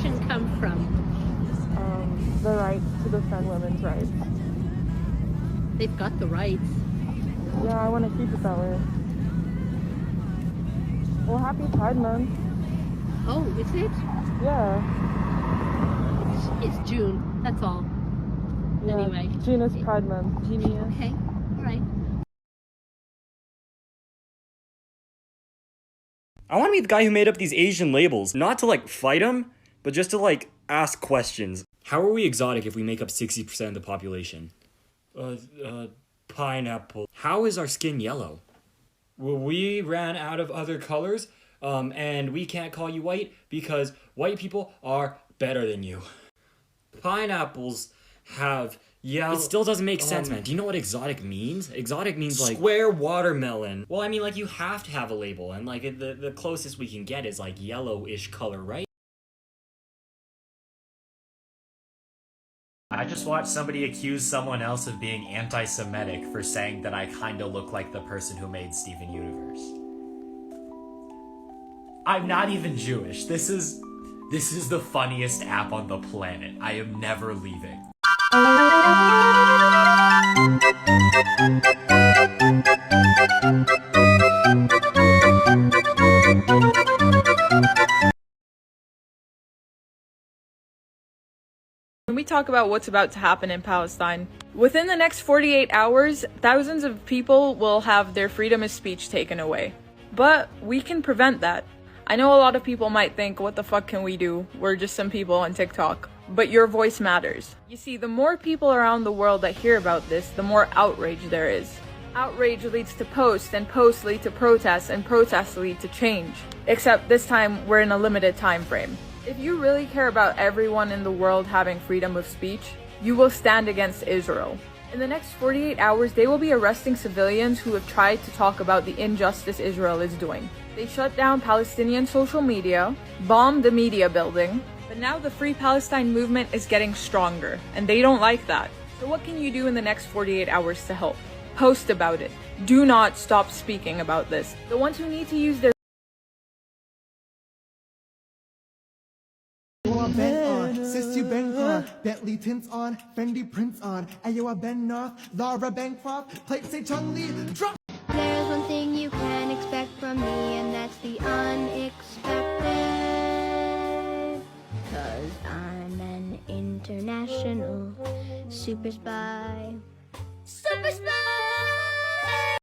Constitution come from? The right to defend women's rights. They've got the rights. Yeah, I want to keep it that way. Well, happy Pride Month. Oh, is it? Yeah. It's June. That's all. Yeah, Anyway. June is Pride Month. Genius. Okay. All right. I want to be the guy who made up these Asian labels, not to like fight them, but just to like ask questions. How are we exotic if we make up 60% of the population? Pineapple. How is our skin yellow? Well, we ran out of other colors, and we can't call you white because white people are better than you. Pineapples have yellow... It still doesn't make sense, man. Do you know what exotic means? Exotic means like... Square watermelon. Well, I mean, like, you have to have a label, and like, the closest we can get is like yellowish color, right? I just watched somebody accuse someone else of being anti-Semitic for saying that I kinda look like the person who made Steven Universe. I'm not even Jewish. This is the funniest app on the planet. I am never leaving. When we talk about what's about to happen in Palestine, within the next 48 hours, thousands of people will have their freedom of speech taken away. But we can prevent that. I know a lot of people might think, what the fuck can we do? We're just some people on TikTok. But your voice matters. You see, the more people around the world that hear about this, the more outrage there is. Outrage leads to posts, and posts lead to protests, and protests lead to change. Except this time, we're in a limited time frame. If you really care about everyone in the world having freedom of speech, you will stand against Israel. In the next 48 hours, they will be arresting civilians who have tried to talk about the injustice Israel is doing. They shut down Palestinian social media, bombed the media building, but now the Free Palestine movement is getting stronger, and they don't like that. So what can you do in the next 48 hours to help? Post about it. Do not stop speaking about this. The ones who need to use their Ben on, sis you Ben on, Bentley tints on, Fendi prints on, Ayoa Ben North, Laura Bancroft, plate say Chung Lee, drop. There's one thing you can expect from me, and that's the unexpected. 'Cause I'm an international super spy. Super spy!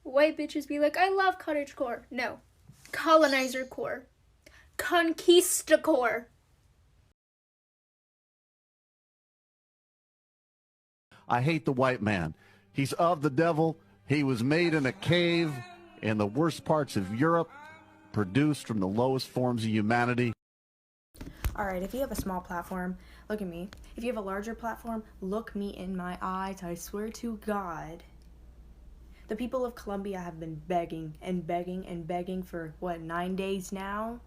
White bitches be like, I love cottagecore. No. Colonizer core. Conquistador. I hate the white man. He's of the devil. He was made in a cave in the worst parts of Europe, produced from the lowest forms of humanity. Alright, if you have a small platform, look at me. If you have a larger platform, look me in my eyes. I swear to God. The people of Colombia have been begging and begging and begging for, 9 days now?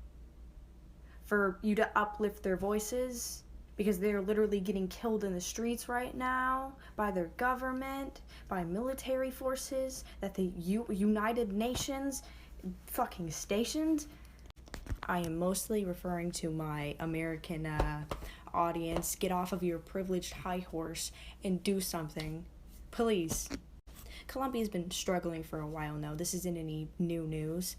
For you to uplift their voices? Because they're literally getting killed in the streets right now by their government, by military forces, that the United Nations fucking stationed. I am mostly referring to my American audience. Get off of your privileged high horse and do something. Please. Colombia's been struggling for a while now. This isn't any new news.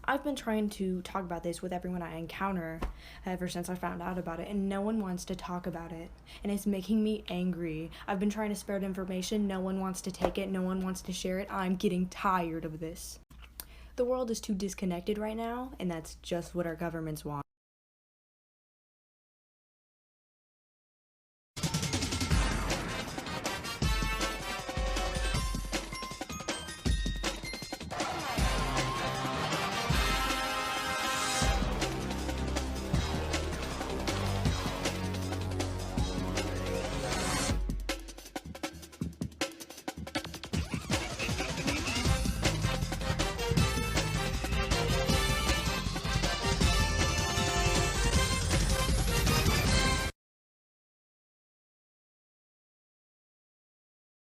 I've been trying to talk about this with everyone I encounter ever since I found out about it, and no one wants to talk about it, and it's making me angry. I've been trying to spread information. No one wants to take it. No one wants to share it. I'm getting tired of this. The world is too disconnected right now, and that's just what our governments want.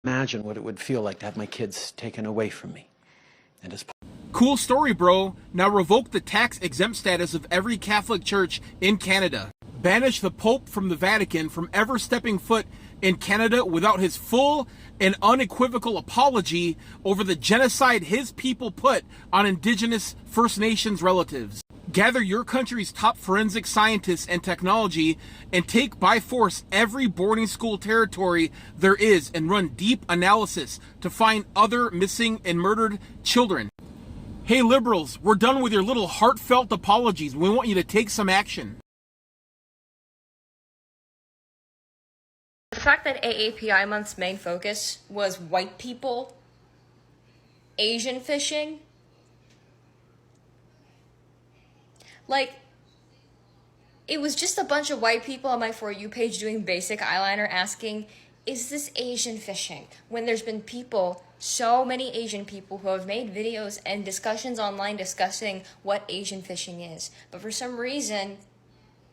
Imagine what it would feel like to have my kids taken away from me. And as Cool story, bro. Now revoke the tax-exempt status of every Catholic church in Canada. Banish the Pope from the Vatican from ever stepping foot in Canada without his full and unequivocal apology over the genocide his people put on Indigenous First Nations relatives. Gather your country's top forensic scientists and technology and take by force every boarding school territory there is and run deep analysis to find other missing and murdered children. Hey liberals, we're done with your little heartfelt apologies. We want you to take some action. The fact that AAPI Month's main focus was white people Asian fishing, like, it was just a bunch of white people on my For You page doing basic eyeliner asking, is this Asian fishing? When there's been people, so many Asian people who have made videos and discussions online discussing what Asian fishing is. But for some reason,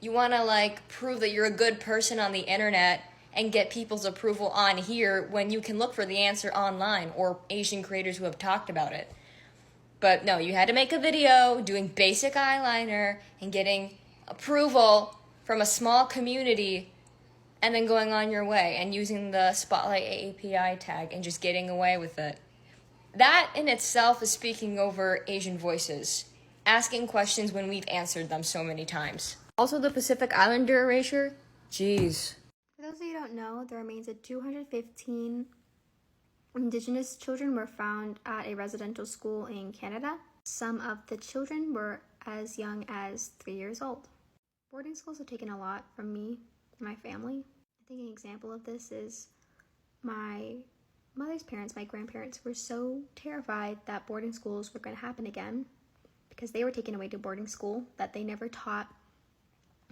you want to, like, prove that you're a good person on the internet and get people's approval on here when you can look for the answer online or Asian creators who have talked about it. But no, you had to make a video doing basic eyeliner and getting approval from a small community and then going on your way and using the Spotlight AAPI tag and just getting away with it. That in itself is speaking over Asian voices, asking questions when we've answered them so many times. Also the Pacific Islander erasure, jeez. For those of you who don't know, the remains of 215 Indigenous children were found at a residential school in Canada. Some of the children were as young as 3 years old. Boarding schools have taken a lot from me and my family. I think an example of this is my mother's parents, my grandparents, were so terrified that boarding schools were going to happen again because they were taken away to boarding school that they never taught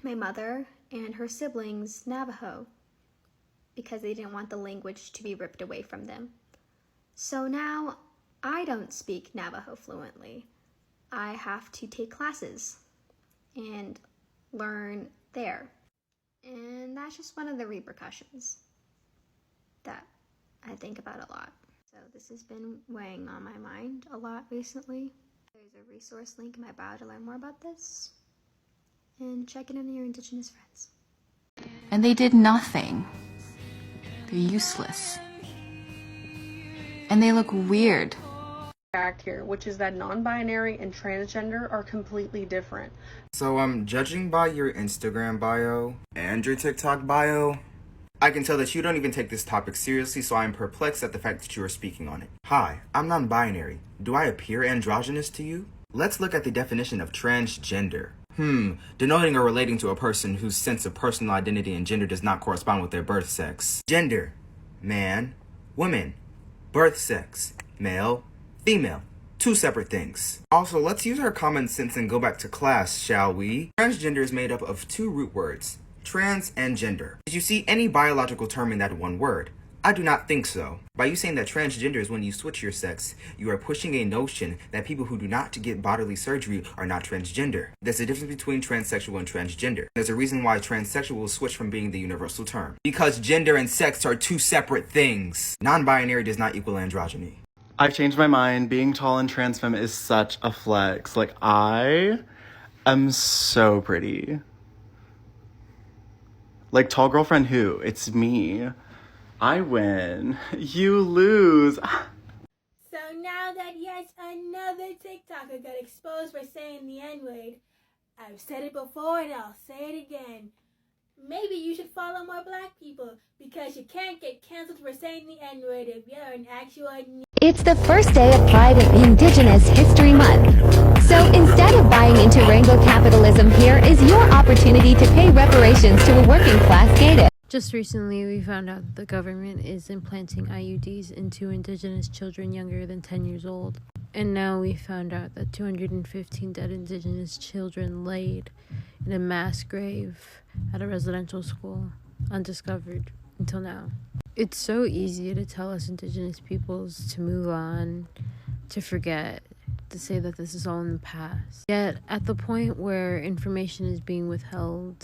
my mother and her siblings Navajo because they didn't want the language to be ripped away from them. So now I don't speak Navajo fluently. I have to take classes and learn there. And that's just one of the repercussions that I think about a lot. So this has been weighing on my mind a lot recently. There's a resource link in my bio to learn more about this. And check in on your Indigenous friends. And they did nothing. They're useless. And they look weird. Fact here, which is that non-binary and transgender are completely different. So judging by your Instagram bio and your TikTok bio, I can tell that you don't even take this topic seriously, so I'm perplexed at the fact that you are speaking on it. Hi, I'm non-binary. Do I appear androgynous to you? Let's look at the definition of transgender. Denoting or relating to a person whose sense of personal identity and gender does not correspond with their birth sex. Gender, man, woman. Birth sex, male, female. Two separate things. Also, let's use our common sense and go back to class, shall we? Transgender is made up of two root words, trans and gender. Did you see any biological term in that one word? I do not think so. By you saying that transgender is when you switch your sex, you are pushing a notion that people who do not get bodily surgery are not transgender. There's a difference between transsexual and transgender. There's a reason why transsexual will switch from being the universal term. Because gender and sex are two separate things. Non-binary does not equal androgyny. I've changed my mind. Being tall and trans femme is such a flex. Like, I am so pretty. Like, tall girlfriend who? It's me. I win. You lose. So now that yet another TikToker got exposed for saying the N-word, I've said it before and I'll say it again. Maybe you should follow more black people because you can't get canceled for saying the N-word if you're an actual... It's the first day of Pride of Indigenous History Month. So instead of buying into rainbow capitalism, here is your opportunity to pay reparations to a working class gated. Just recently, we found out that the government is implanting IUDs into Indigenous children younger than 10 years old. And now we found out that 215 dead Indigenous children laid in a mass grave at a residential school, undiscovered until now. It's so easy to tell us Indigenous peoples to move on, to forget, to say that this is all in the past. Yet, at the point where information is being withheld,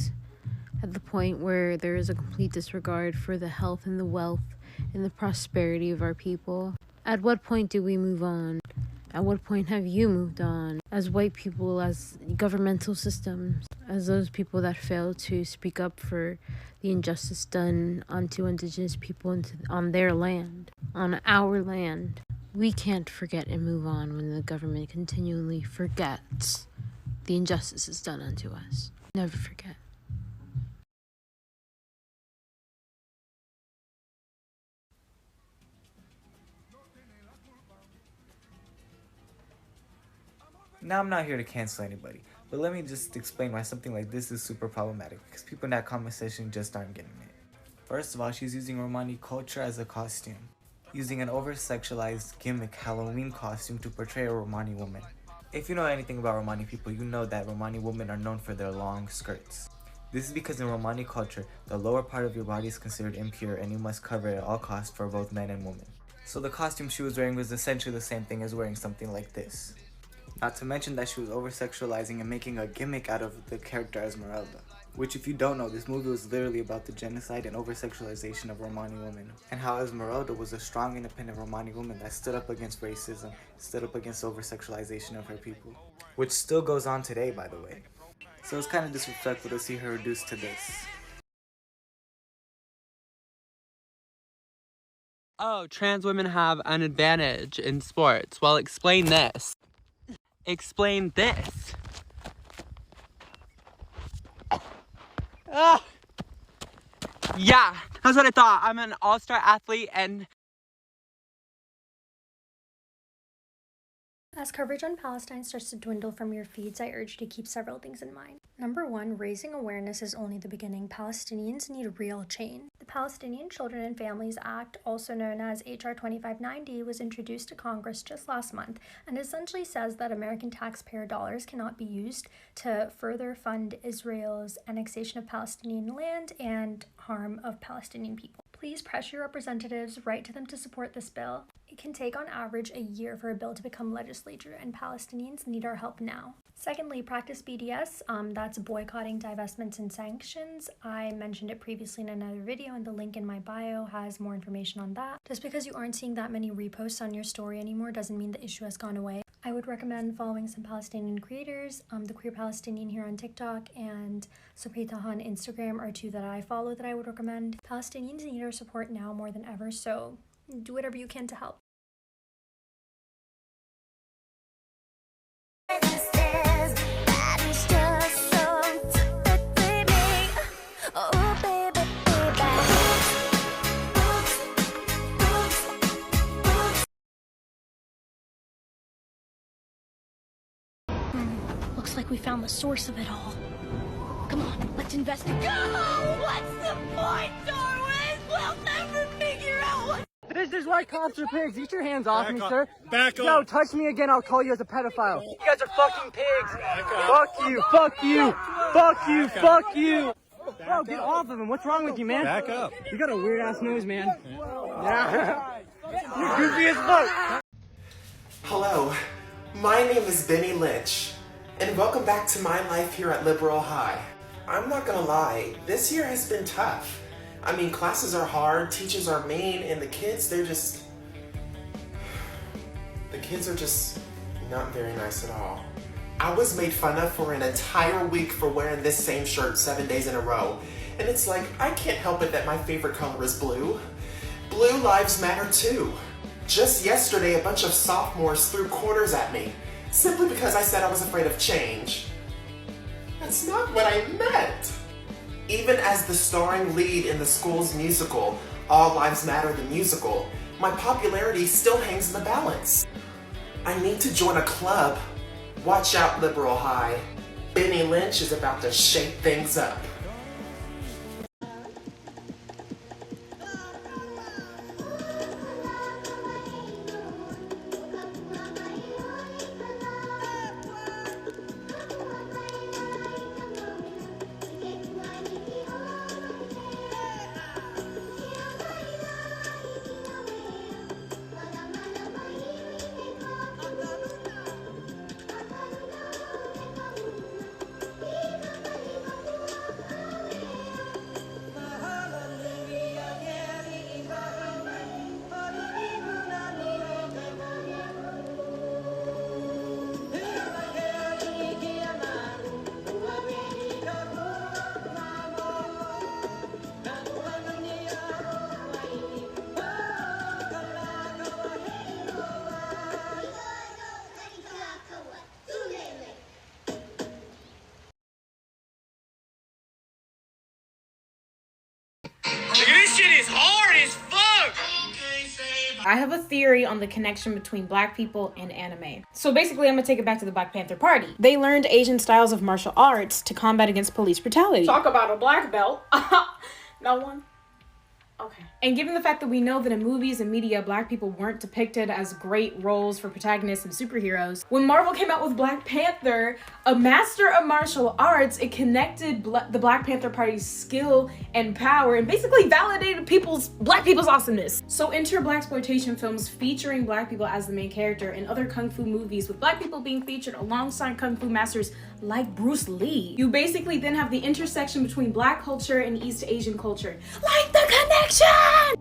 at the point where there is a complete disregard for the health and the wealth and the prosperity of our people, at what point do we move on? At what point have you moved on? As white people, as governmental systems, as those people that fail to speak up for the injustice done onto indigenous people on their land, on our land. We can't forget and move on when the government continually forgets the injustices done unto us. Never forget. Now, I'm not here to cancel anybody, but let me just explain why something like this is super problematic, because people in that comment section just aren't getting it. First of all, she's using Romani culture as a costume, using an over-sexualized gimmick Halloween costume to portray a Romani woman. If you know anything about Romani people, you know that Romani women are known for their long skirts. This is because in Romani culture, the lower part of your body is considered impure and you must cover it at all costs for both men and women. So the costume she was wearing was essentially the same thing as wearing something like this. Not to mention that she was over-sexualizing and making a gimmick out of the character Esmeralda. Which, if you don't know, this movie was literally about the genocide and over-sexualization of Romani women. And how Esmeralda was a strong, independent Romani woman that stood up against racism, stood up against over-sexualization of her people. Which still goes on today, by the way. So it's kind of disrespectful to see her reduced to this. Oh, trans women have an advantage in sports. Well, explain this. Explain this. Yeah, that's what I thought. I'm an all-star athlete and... As coverage on Palestine starts to dwindle from your feeds, I urge you to keep several things in mind. Number one, raising awareness is only the beginning. Palestinians need real change. The Palestinian Children and Families Act, also known as HR 2590, was introduced to Congress just last month and essentially says that American taxpayer dollars cannot be used to further fund Israel's annexation of Palestinian land and harm of Palestinian people. Please press your representatives, write to them to support this bill. It can take on average a year for a bill to become legislature, and Palestinians need our help now. Secondly, practice BDS, that's boycotting, divestments, and sanctions. I mentioned it previously in another video, and the link in my bio has more information on that. Just because you aren't seeing that many reposts on your story anymore doesn't mean the issue has gone away. I would recommend following some Palestinian creators. The Queer Palestinian here on TikTok and Soprita on Instagram are two that I follow that I would recommend. Palestinians need our support now more than ever, so do whatever you can to help. Looks like we found the source of it all. Come on, let's investigate. Oh, what's the point, Darwin? We'll never figure out what. This is why cops are pigs. Get your hands off me, sir. Back up. No, touch me again, I'll call you as a pedophile. You guys are fucking pigs. Fuck you, fuck you, fuck you, fuck you. Bro, get off of him. What's wrong with you, man? Back up. You got a weird ass nose, man. Yeah. You're goofy as fuck. Hello, my name is Benny Lynch, and welcome back to my life here at Liberal High. I'm not gonna lie, this year has been tough. I mean, classes are hard, teachers are mean, and the kids are just not very nice at all. I was made fun of for an entire week for wearing this same shirt 7 days in a row. And it's like, I can't help it that my favorite color is blue. Blue lives matter too. Just yesterday, a bunch of sophomores threw quarters at me, simply because I said I was afraid of change. That's not what I meant. Even as the starring lead in the school's musical, All Lives Matter the musical, my popularity still hangs in the balance. I need to join a club. Watch out, Liberal High. Benny Lynch is about to shake things up. I have a theory on the connection between black people and anime. So basically, I'm gonna take it back to the Black Panther Party. They learned Asian styles of martial arts to combat against police brutality. Talk about a black belt. No one? Okay. And given the fact that we know that in movies and media, black people weren't depicted as great roles for protagonists and superheroes, when Marvel came out with Black Panther, a master of martial arts, it connected the Black Panther Party's skill and power and basically validated black people's awesomeness. So enter blaxploitation films featuring black people as the main character and other kung fu movies with black people being featured alongside kung fu masters like Bruce Lee. You basically then have the intersection between black culture and East Asian culture. Like the connection!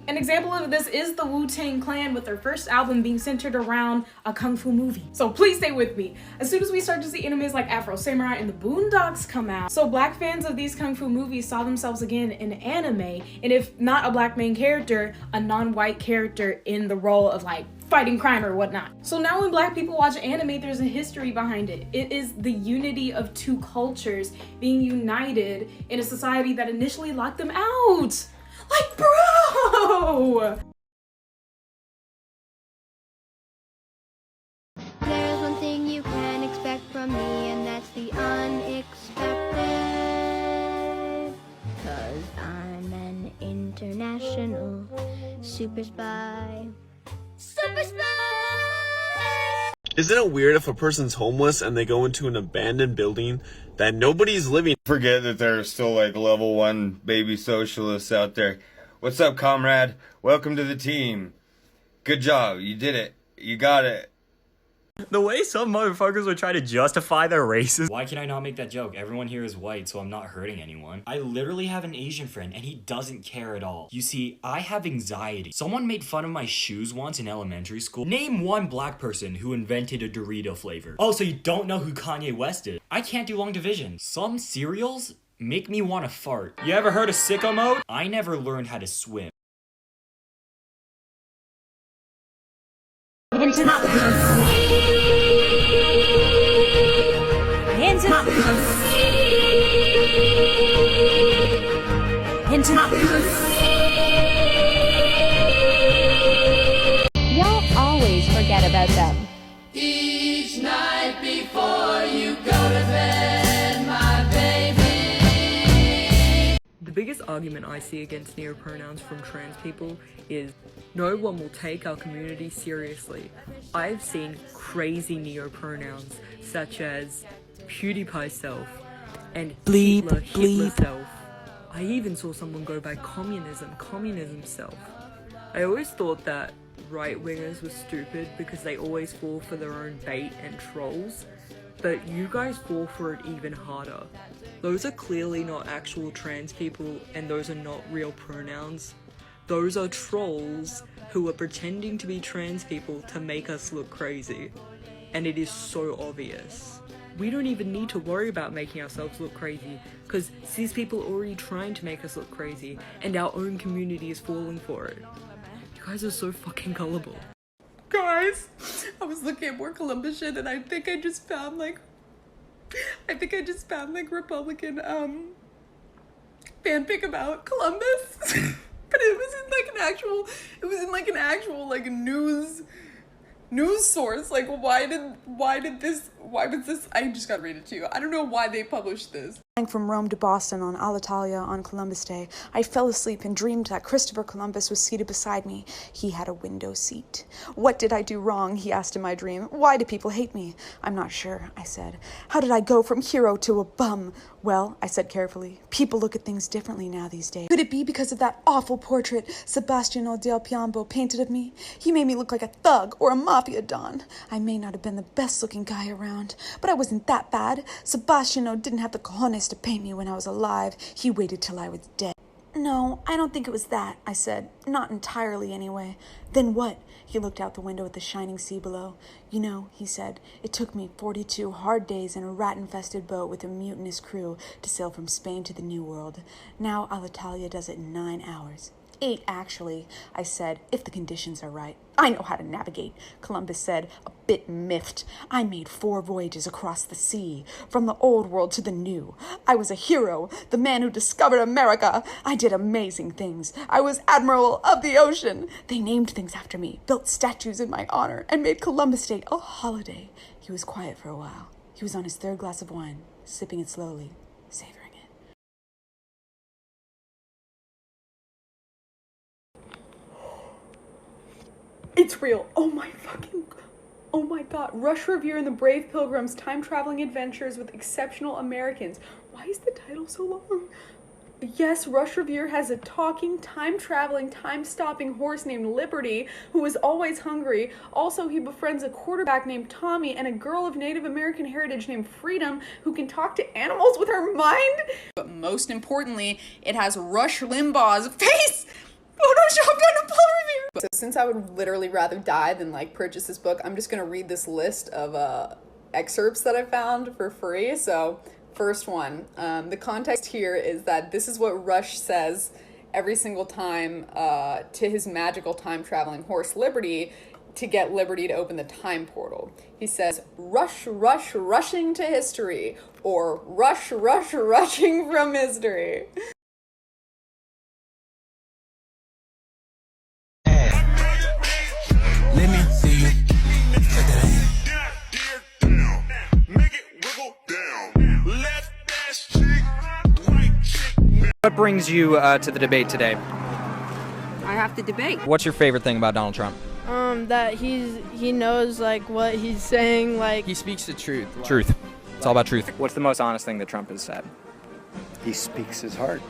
An example of this is the Wu-Tang Clan with their first album being centered around a kung fu movie. So please stay with me. As soon as we start to see animes like Afro Samurai and the Boondocks come out, so black fans of these kung fu movies saw themselves again in anime, and if not a black main character, a non-white character in the role of like fighting crime or whatnot. So now when black people watch anime, there's a history behind it. It is the unity of two cultures being united in a society that initially locked them out. Like, bro! There's one thing you can expect from me, and that's the unexpected. 'Cause I'm an international super spy. Super spy! Isn't it weird if a person's homeless and they go into an abandoned building that nobody's living? Forget that there are still like level 1 baby socialists out there. What's up, comrade? Welcome to the team. Good job. You did it. You got it. The way some motherfuckers would try to justify their races. Why can I not make that joke? Everyone here is white, so I'm not hurting anyone. I literally have an Asian friend, and he doesn't care at all. You see, I have anxiety. Someone made fun of my shoes once in elementary school. Name one black person who invented a Dorito flavor. Oh, so you don't know who Kanye West is? I can't do long division. Some cereals make me want to fart. You ever heard of sicko mode? I never learned how to swim. Hands up. Hands up. Hands up. Y'all always forget about them. Each night before you go to bed, my baby. The biggest argument I see against neopronouns from trans people is no one will take our community seriously. I've seen crazy neopronouns such as PewDiePie self and Hitler self. I even saw someone go by communism self. I always thought that right-wingers were stupid because they always fall for their own bait and trolls, but you guys fall for it even harder. Those are clearly not actual trans people, and those are not real pronouns. Those are trolls who are pretending to be trans people to make us look crazy. And it is so obvious. We don't even need to worry about making ourselves look crazy, because cis people are already trying to make us look crazy, and our own community is falling for it. You guys are so fucking gullible. Guys, I was looking at more Columbus shit, and I think I just found like Republican fanfic about Columbus. But it was in like an actual like news source. Like why was this, I just gotta read it to you. I don't know why they published this. From Rome to Boston on Alitalia on Columbus Day, I fell asleep and dreamed that Christopher Columbus was seated beside me. He had a window seat. What did I do wrong? He asked in my dream. Why do people hate me? I'm not sure, I said. How did I go from hero to a bum? Well, I said carefully, people look at things differently now these days. Could it be because of that awful portrait Sebastiano del Piombo painted of me? He made me look like a thug or a mafia don. I may not have been the best looking guy around, but I wasn't that bad. Sebastiano didn't have the cojones to paint me when I was alive. He waited till I was dead. No, I don't think it was that, I said. Not entirely, anyway. Then what? He looked out the window at the shining sea below. You know, he said, it took me 42 hard days in a rat-infested boat with a mutinous crew to sail from Spain to the New World. Now Alitalia does it in 9 hours. 8 actually. I said, if the conditions are right. I know how to navigate. Columbus said, a bit miffed. I made 4 voyages across the sea, from the old world to the new. I was a hero, the man who discovered America. I did amazing things. I was admiral of the ocean. They named things after me, built statues in my honor, and made Columbus Day a holiday. He was quiet for a while. He was on his 3rd glass of wine, sipping it slowly, savoring it. It's real. Oh my god. Rush Revere and the Brave Pilgrims, time-traveling adventures with exceptional Americans. Why is the title so long? Yes, Rush Revere has a talking, time-traveling, time-stopping horse named Liberty, who is always hungry. Also, he befriends a quarterback named Tommy and a girl of Native American heritage named Freedom, who can talk to animals with her mind. But most importantly, it has Rush Limbaugh's face photoshopped onto Paul Revere. So since I would literally rather die than purchase this book, I'm just gonna read this list of excerpts that I found for free. So first one, the context here is that this is what Rush says every single time to his magical time-traveling horse Liberty to get Liberty to open the time portal. He says, rush, rush, rushing to history, or rush, rush, rushing from history. Let me see you. What brings you to the debate today? I have to debate. What's your favorite thing about Donald Trump? That he knows what he's saying, He speaks the truth. Truth. It's all about truth. What's the most honest thing that Trump has said? He speaks his heart.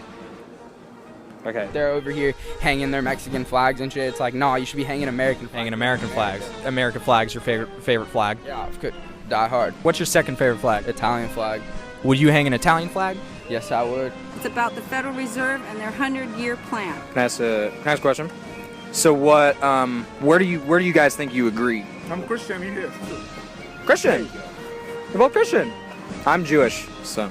Okay. They're over here hanging their Mexican flags and shit. It's like, no, you should be hanging American flags. Hanging American flags. American flag's your favorite flag? Yeah, die hard. What's your second favorite flag? Italian flag. Would you hang an Italian flag? Yes, I would. It's about the Federal Reserve and their 100-year plan. Can I ask a question? So what? Where do you guys think you agree? I'm Christian. You here? Christian. You're both Christian. I'm Jewish, so.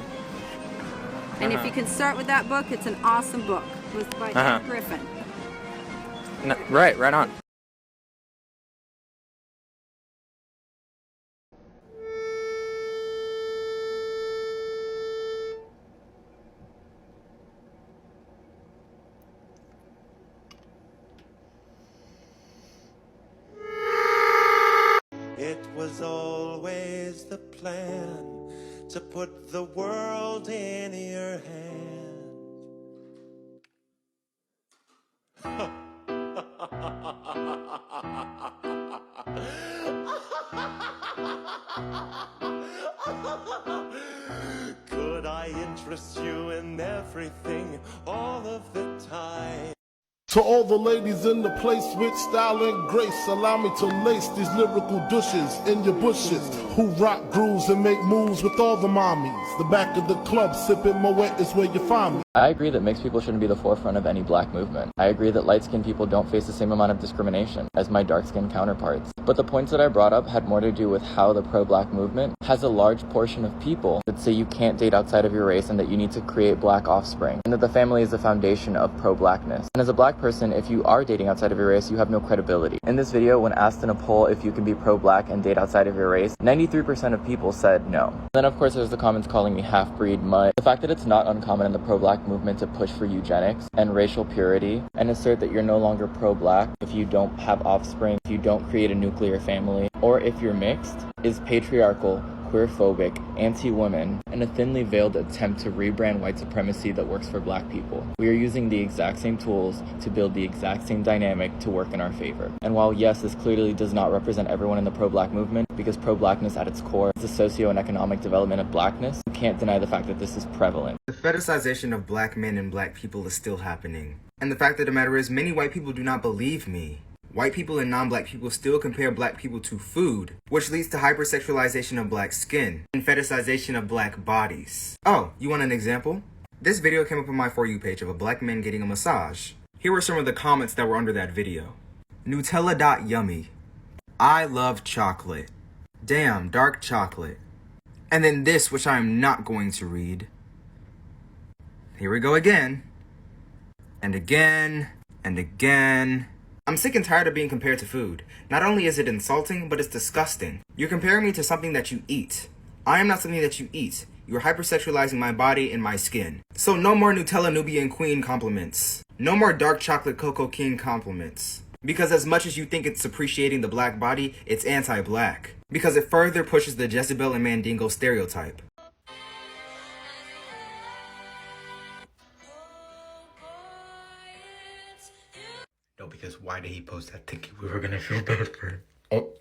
And if you can start with that book, it's an awesome book. It was by Jack Griffin. Right on. It was always the plan to put the world in your hand. Could I interest you in everything all of the time? To all the ladies in the place with style and grace, allow me to lace these lyrical douches in your bushes who rock grooves and make moves with all the mommies. The back of the club sipping Moet is where you find me. I agree that mixed people shouldn't be the forefront of any black movement. I agree that light-skinned people don't face the same amount of discrimination as my dark-skinned counterparts. But the points that I brought up had more to do with how the pro-black movement has a large portion of people that say you can't date outside of your race and that you need to create black offspring, and that the family is the foundation of pro-blackness. And as a black person, if you are dating outside of your race, you have no credibility. In this video, when asked in a poll if you can be pro-black and date outside of your race, 93% of people said no. Then of course there's the comments calling me half-breed, mutt. The fact that it's not uncommon in the pro-black movement to push for eugenics and racial purity and assert that you're no longer pro-black if you don't have offspring, if you don't create a nuclear family, or if you're mixed, is patriarchal, queerphobic, anti-women, and a thinly veiled attempt to rebrand white supremacy that works for black people. We are using the exact same tools to build the exact same dynamic to work in our favor. And while yes, this clearly does not represent everyone in the pro-black movement, because pro-blackness at its core is the socio and economic development of blackness, you can't deny the fact that this is prevalent. The fetishization of black men and black people is still happening. And the fact of the matter is, many white people do not believe me. White people and non-black people still compare black people to food, which leads to hypersexualization of black skin and fetishization of black bodies. Oh, you want an example? This video came up on my For You page of a black man getting a massage. Here were some of the comments that were under that video. Nutella.yummy. I love chocolate. Damn, dark chocolate. And then this, which I am not going to read. Here we go again. And again. and again. I'm sick and tired of being compared to food. Not only is it insulting, but it's disgusting. You're comparing me to something that you eat. I am not something that you eat. You're hypersexualizing my body and my skin. So no more Nutella Nubian Queen compliments. No more dark chocolate Cocoa King compliments. Because as much as you think it's appreciating the black body, it's anti-black. Because it further pushes the Jezebel and Mandingo stereotype. No, because why did he post that thinking we were gonna feel bad for him? Oh.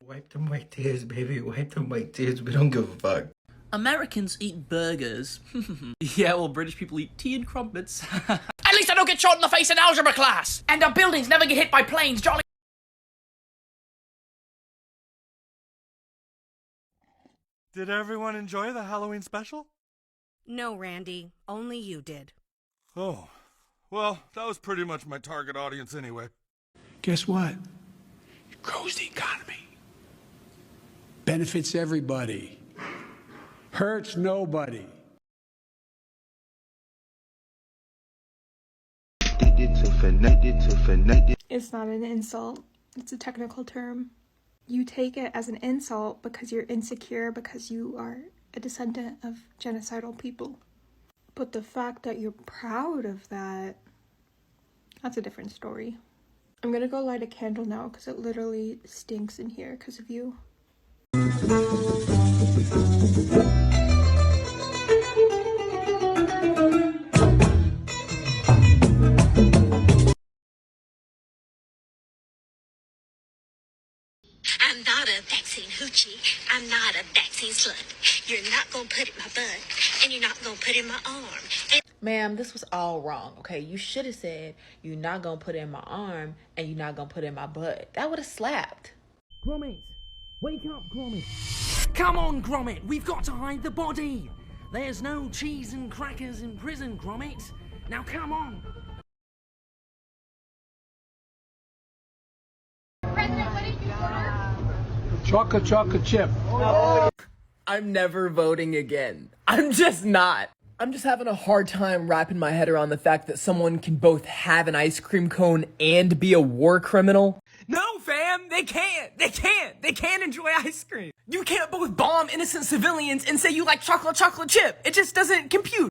Wipe them white tears, baby. Wipe them white tears. We don't give a fuck. Americans eat burgers. Yeah, well, British people eat tea and crumpets. At least I don't get shot in the face in algebra class! And our buildings never get hit by planes, jolly. Did everyone enjoy the Halloween special? No, Randy. Only you did. Oh. Well, that was pretty much my target audience anyway. Guess what? It grows the economy. Benefits everybody. Hurts nobody. It's not an insult. It's a technical term. You take it as an insult because you're insecure because you are a descendant of genocidal people. But the fact that you're proud of that, that's a different story. I'm gonna go light a candle now because it literally stinks in here because of you. I'm not a vaccine hoochie. I'm not a vaccine slut. You're not gonna put it in my butt, and you're not gonna put it in my arm. Ma'am, this was all wrong, okay? You should have said, you're not gonna put it in my arm, and you're not gonna put it in my butt. That would have slapped. Gromit! Wake up, Gromit! Come on, Gromit! We've got to hide the body! There's no cheese and crackers in prison, Gromit! Now come on! Chocolate chip. I'm never voting again. I'm just not. I'm just having a hard time wrapping my head around the fact that someone can both have an ice cream cone and be a war criminal. No, fam! They can't! They can't! They can't enjoy ice cream! You can't both bomb innocent civilians and say you like chocolate chip! It just doesn't compute!